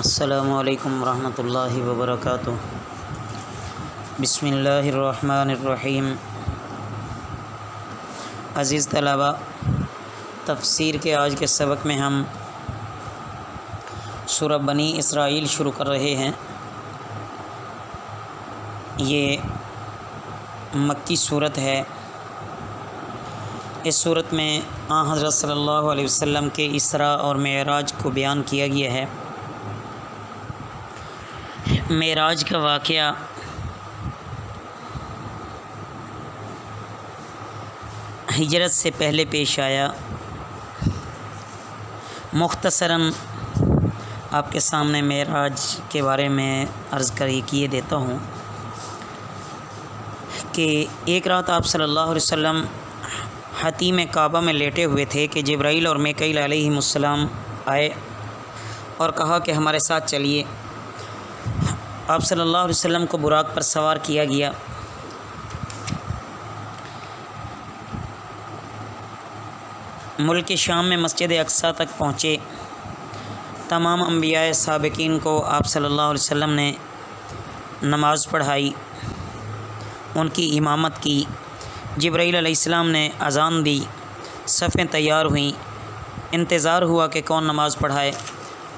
السلام علیکم ورحمۃ اللہ وبرکاتہ۔ بسم اللہ الرحمن الرحیم۔ عزیز طلباء، تفسیر کے آج کے سبق میں ہم سورہ بنی اسرائیل شروع کر رہے ہیں۔ یہ مکی صورت ہے۔ اس صورت میں حضرت صلی اللہ علیہ وسلم کے اسراء اور معراج کو بیان کیا گیا ہے۔ معراج کا واقعہ ہجرت سے پہلے پیش آیا۔ مختصراً آپ کے سامنے معراج کے بارے میں عرض کیے دیتا ہوں کہ ایک رات آپ صلی اللہ علیہ وسلم حتیم کعبہ میں لیٹے ہوئے تھے کہ جبرائیل اور میکائیل علیہ السلام آئے اور کہا کہ ہمارے ساتھ چلیے۔ آپ صلی اللہ علیہ وسلم کو براق پر سوار کیا گیا۔ ملک شام میں مسجد اقصیٰ تک پہنچے۔ تمام انبیاء سابقین کو آپ صلی اللہ علیہ وسلم نے نماز پڑھائی، ان کی امامت کی۔ جبرائیل علیہ السلام نے اذان دی، صفیں تیار ہوئیں، انتظار ہوا کہ کون نماز پڑھائے۔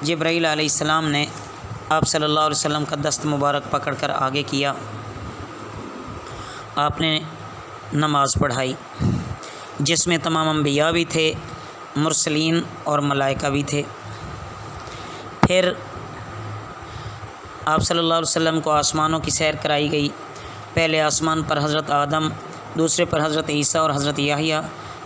جبرائیل علیہ السلام نے آپ صلی اللہ علیہ وسلم کا دست مبارک پکڑ کر آگے کیا، آپ نے نماز پڑھائی، جس میں تمام انبیاء بھی تھے، مرسلین اور ملائکہ بھی تھے۔ پھر آپ صلی اللہ علیہ وسلم کو آسمانوں کی سیر کرائی گئی۔ پہلے آسمان پر حضرت آدم، دوسرے پر حضرت عیسیٰ اور حضرت یحییٰ،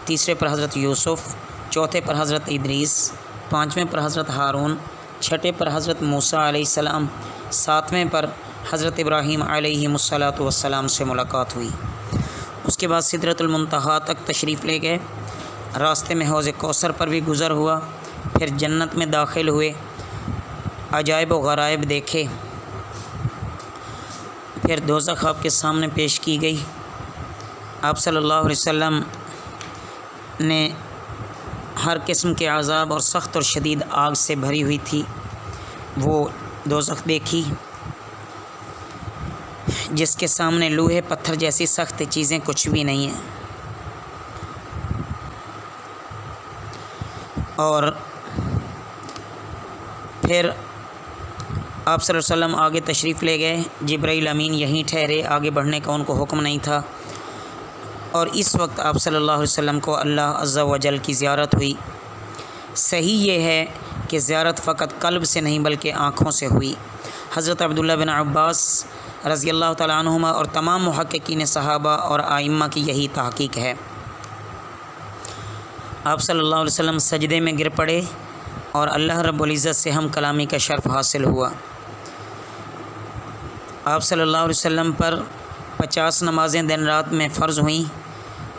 تیسرے پر حضرت یوسف، چوتھے پر حضرت ادریس، پانچویں پر حضرت ہارون، چھٹے پر حضرت موسیٰ علیہ السلام، ساتویں پر حضرت ابراہیم علیہ السلام سے ملاقات ہوئی۔ اس کے بعد سدرۃ المنتہا تک تشریف لے گئے۔ راستے میں حوض کوثر پر بھی گزر ہوا۔ پھر جنت میں داخل ہوئے، عجائب و غرائب دیکھے۔ پھر دوزخ آپ کے سامنے پیش کی گئی۔ آپ صلی اللہ علیہ وسلم نے ہر قسم کے عذاب اور سخت اور شدید آگ سے بھری ہوئی تھی وہ دوزخ دیکھی، جس کے سامنے لوہے پتھر جیسی سخت چیزیں کچھ بھی نہیں ہیں۔ اور پھر آپ صلی اللہ علیہ وسلم آگے تشریف لے گئے۔ جبرائیل امین یہیں ٹھہرے، آگے بڑھنے کا ان کو حکم نہیں تھا۔ اور اس وقت آپ صلی اللہ علیہ وسلم کو اللہ عز و جل کی زیارت ہوئی۔ صحیح یہ ہے کہ زیارت فقط قلب سے نہیں بلکہ آنکھوں سے ہوئی۔ حضرت عبداللہ بن عباس رضی اللہ تعالیٰ عنہما اور تمام محققین صحابہ اور ائمہ کی یہی تحقیق ہے۔ آپ صلی اللہ علیہ وسلم سجدے میں گر پڑے اور اللہ رب العزت سے ہم کلامی کا شرف حاصل ہوا۔ آپ صلی اللہ علیہ وسلم پر 50 نمازیں دن رات میں فرض ہوئیں۔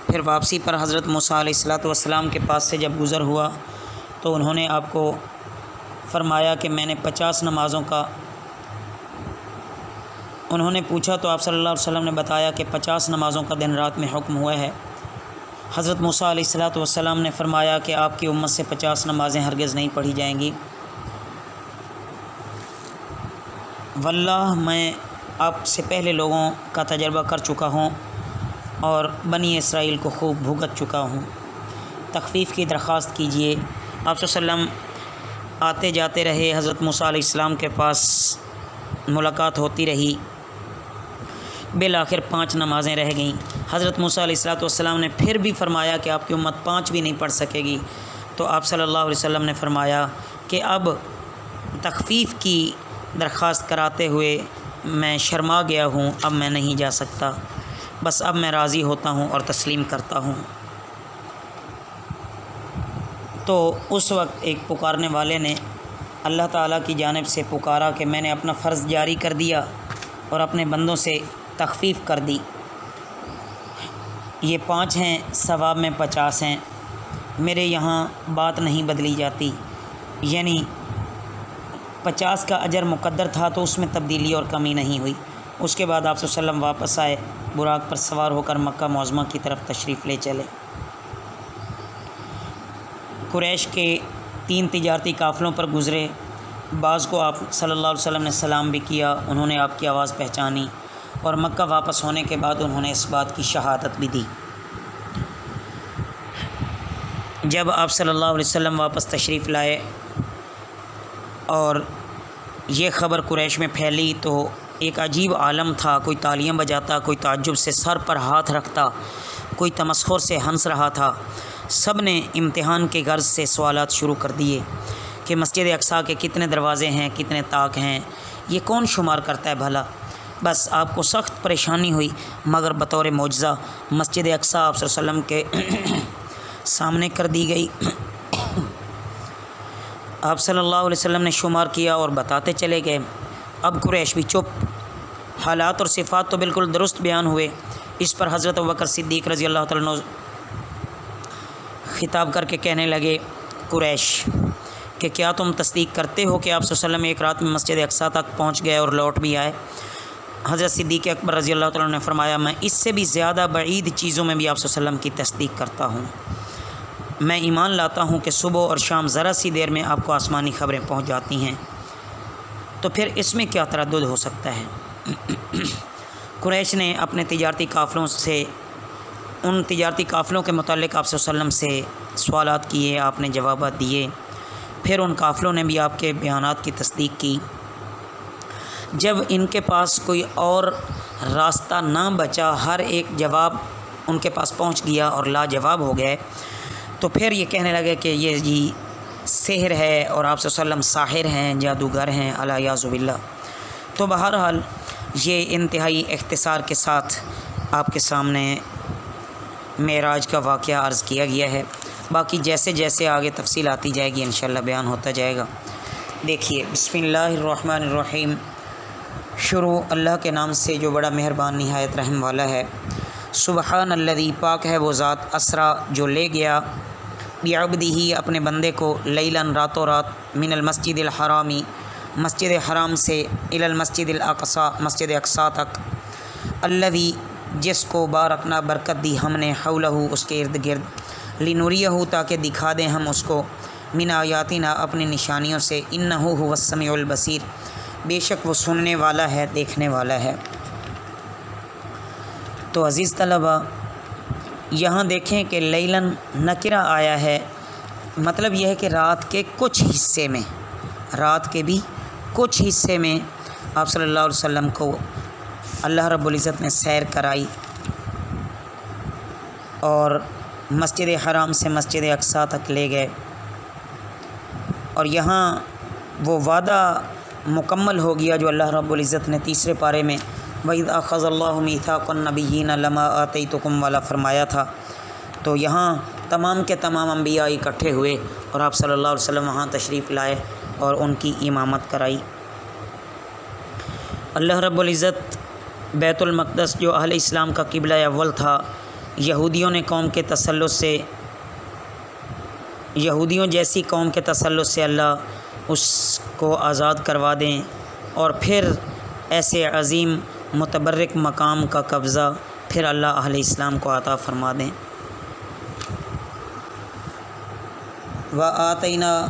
پھر واپسی پر حضرت موسیٰ علیہ السلام کے پاس سے جب گزر ہوا تو انہوں نے آپ کو فرمایا کہ میں نے 50 نمازوں کا، انہوں نے پوچھا تو آپ صلی اللہ علیہ وسلم نے بتایا کہ 50 نمازوں کا دن رات میں حکم ہوا ہے۔ حضرت موسیٰ علیہ السلام نے فرمایا کہ آپ کی امت سے 50 نمازیں ہرگز نہیں پڑھی جائیں گی۔ واللہ میں آپ سے پہلے لوگوں کا تجربہ کر چکا ہوں اور بنی اسرائیل کو خوب بھگت چکا ہوں۔ تخفیف کی درخواست کیجیے۔ آپ صلی اللہ علیہ وسلم آتے جاتے رہے، حضرت موسیٰ علیہ السلام کے پاس ملاقات ہوتی رہی۔ بالآخر 5 نمازیں رہ گئیں۔ حضرت موسیٰ علیہ السلام نے پھر بھی فرمایا کہ آپ کی امت 5 بھی نہیں پڑھ سکے گی۔ تو آپ صلی اللہ علیہ وسلم نے فرمایا کہ اب تخفیف کی درخواست کراتے ہوئے میں شرما گیا ہوں، اب میں نہیں جا سکتا، بس اب میں راضی ہوتا ہوں اور تسلیم کرتا ہوں۔ تو اس وقت ایک پکارنے والے نے اللہ تعالیٰ کی جانب سے پکارا کہ میں نے اپنا فرض جاری کر دیا اور اپنے بندوں سے تخفیف کر دی۔ یہ 5 ہیں، ثواب میں 50 ہیں۔ میرے یہاں بات نہیں بدلی جاتی، یعنی 50 کا اجر مقدر تھا تو اس میں تبدیلی اور کمی نہیں ہوئی۔ اس کے بعد آپ صلی اللہ علیہ وسلم واپس آئے، براق پر سوار ہو کر مکہ معظمہ کی طرف تشریف لے چلے۔ قریش کے 3 تجارتی قافلوں پر گزرے بعض کو آپ صلی اللہ علیہ وسلم نے سلام بھی کیا، انہوں نے آپ کی آواز پہچانی، اور مکہ واپس ہونے کے بعد انہوں نے اس بات کی شہادت بھی دی۔ جب آپ صلی اللہ علیہ وسلم واپس تشریف لائے اور یہ خبر قریش میں پھیلی تو ایک عجیب عالم تھا، کوئی تالیاں بجاتا، کوئی تعجب سے سر پر ہاتھ رکھتا، کوئی تمسخر سے ہنس رہا تھا۔ سب نے امتحان کے غرض سے سوالات شروع کر دیے کہ مسجد اقصیٰ کے کتنے دروازے ہیں، کتنے طاق ہیں، یہ کون شمار کرتا ہے بھلا۔ بس آپ کو سخت پریشانی ہوئی، مگر بطور معجزہ مسجد اقصیٰ آپ صلی اللہ علیہ وسلم کے سامنے کر دی گئی۔ آپ صلی اللہ علیہ وسلم نے شمار کیا اور بتاتے چلے گئے۔ اب قریش بھی چپ۔ حالات اور صفات تو بالکل درست بیان ہوئے۔ اس پر حضرت ابوبکر صدیق رضی اللہ تعالیٰ عنہ خطاب کر کے کہنے لگے، قریش کہ کیا تم تصدیق کرتے ہو کہ آپ صلی اللہ علیہ وسلم ایک رات میں مسجد اقصیٰ تک پہنچ گئے اور لوٹ بھی آئے؟ حضرت صدیق اکبر رضی اللہ تعالیٰ عنہ نے فرمایا، میں اس سے بھی زیادہ بعید چیزوں میں بھی آپ صلی اللہ علیہ وسلم کی تصدیق کرتا ہوں۔ میں ایمان لاتا ہوں کہ صبح اور شام ذرا سی دیر میں آپ کو آسمانی خبریں پہنچ جاتی ہیں، تو پھر اس میں کیا تردد ہو سکتا ہے؟ قریش نے اپنے تجارتی قافلوں سے، ان تجارتی قافلوں کے متعلق آپ صلی اللہ علیہ وسلم سے سوالات کیے، آپ نے جوابات دیے، پھر ان قافلوں نے بھی آپ کے بیانات کی تصدیق کی۔ جب ان کے پاس کوئی اور راستہ نہ بچا، ہر ایک جواب ان کے پاس پہنچ گیا اور لاجواب ہو گئے، تو پھر یہ کہنے لگے کہ یہ جی سحر ہے اور آپ صلی اللہ علیہ وسلم ساحر ہیں، جادوگر ہیں، الیاذ باللہ۔ تو بہرحال یہ انتہائی اختصار کے ساتھ آپ کے سامنے معراج کا واقعہ عرض کیا گیا ہے۔ باقی جیسے جیسے آگے تفصیل آتی جائے گی انشاءاللہ بیان ہوتا جائے گا۔ دیکھیے، بسم اللہ الرحمن الرحیم، شروع اللہ کے نام سے جو بڑا مہربان نہایت رحم والا ہے۔ سبحان الذی، پاک ہے وہ ذات، اسرا جو لے گیا، بعبدہ اپنے بندے کو، لیلاً راتوں رات، من المسجد الحرامی مسجد حرام سے، الی المسجد الاقصیٰ مسجد اقصیٰ تک، الذی جس کو بارکنا برکت دی ہم نے، حولہ اس کے ارد گرد، لنوریہ تاکہ دکھا دیں ہم اس کو، من آیاتنا اپنی نشانیوں سے، انہ هو السمیع البصیر، بے شک وہ سننے والا ہے، دیکھنے والا ہے۔ تو عزیز طلبہ، یہاں دیکھیں کہ لیلاً نکرہ آیا ہے، مطلب یہ ہے کہ رات کے کچھ حصے میں، رات کے بھی کچھ حصے میں آپ صلی اللہ علیہ وسلم کو اللہ رب العزت نے سیر کرائی اور مسجد حرام سے مسجد اقصیٰ تک لے گئے، اور یہاں وہ وعدہ مکمل ہو گیا جو اللہ رب العزت نے تیسرے پارے میں وَإِذْ أَخَذَ اللَّهُ مِيثَاقَ النَّبِيِّينَ لَمَا آتَيْتُكُمْ والا فرمایا تھا۔ تو یہاں تمام کے تمام انبیاء اکٹھے ہوئے اور آپ صلی اللہ علیہ وسلم وہاں تشریف لائے اور ان کی امامت کرائی۔ اللہ رب العزت بیت المقدس جو اہل اسلام کا قبلہ اول تھا، یہودیوں نے قوم کے تسلط سے، یہودیوں جیسی قوم کے تسلط سے اللہ اس کو آزاد کروا دیں، اور پھر ایسے عظیم متبرک مقام کا قبضہ پھر اللہ اہل اسلام کو عطا فرما دیں۔ وَآتَيْنَا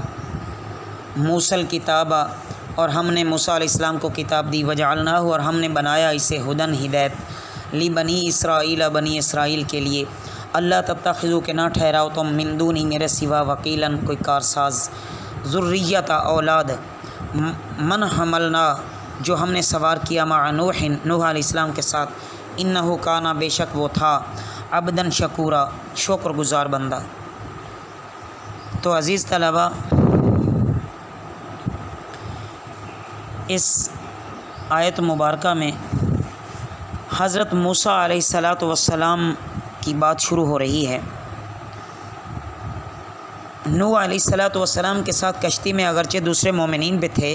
مُوسَى الْكِتَابَ، اور ہم نے موسیٰ علیہ السلام کو کتاب دی، وَجَعَلْنَاهُ، اور ہم نے بنایا اسے ہدن ہدایت، لِبَنِي اسرائیل بنی اسرائیل کے لیے، اللہ تتخذوا کہ نہ ٹھہراؤ تم من دونی میرے سوا وکیلاً کوئی کارساز، ذریت اولاد، من حملنا جو ہم نے سوار کیا، مع نوح نوح علیہ السلام کے ساتھ، انہ کانا بے شک وہ تھا، عبداً شکورا شکر گزار بندہ۔ تو عزیز طلبہ، اس آیت مبارکہ میں حضرت موسیٰ علیہ السلام کی بات شروع ہو رہی ہے۔ نوح علیہ السلام کے ساتھ کشتی میں اگرچہ دوسرے مومنین بھی تھے،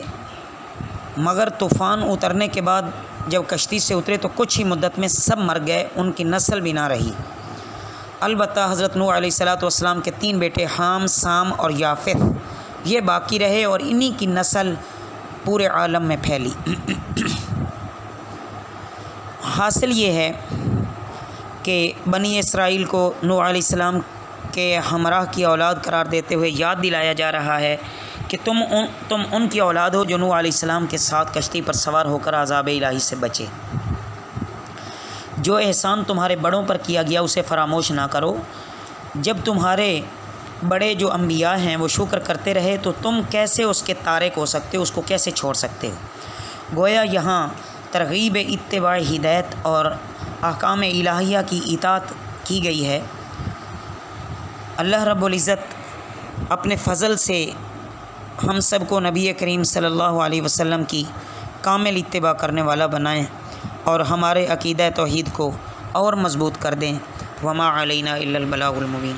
مگر طوفان اترنے کے بعد جب کشتی سے اترے تو کچھ ہی مدت میں سب مر گئے، ان کی نسل بھی نہ رہی۔ البتہ حضرت نوح علیہ السلام کے 3 بیٹے حام، سام اور یافت یہ باقی رہے، اور انہی کی نسل پورے عالم میں پھیلی۔ حاصل یہ ہے کہ بنی اسرائیل کو نوح علیہ السلام کے ہمراہ کی اولاد قرار دیتے ہوئے یاد دلایا جا رہا ہے کہ تم ان کی اولاد ہو جو نوح علیہ السلام کے ساتھ کشتی پر سوار ہو کر عذاب الہی سے بچے۔ جو احسان تمہارے بڑوں پر کیا گیا اسے فراموش نہ کرو۔ جب تمہارے بڑے جو انبیاء ہیں وہ شکر کرتے رہے تو تم کیسے اس کے تارک ہو سکتے ہو، اس کو کیسے چھوڑ سکتے ہو؟ گویا یہاں ترغیب اتباع ہدایت اور احکام الہیہ کی اطاعت کی گئی ہے۔ اللہ رب العزت اپنے فضل سے ہم سب کو نبی کریم صلی اللہ علیہ وسلم کی کامل اتباع کرنے والا بنائیں اور ہمارے عقیدہ توحید کو اور مضبوط کر دیں۔ وما علینا الا البلاغ المبین۔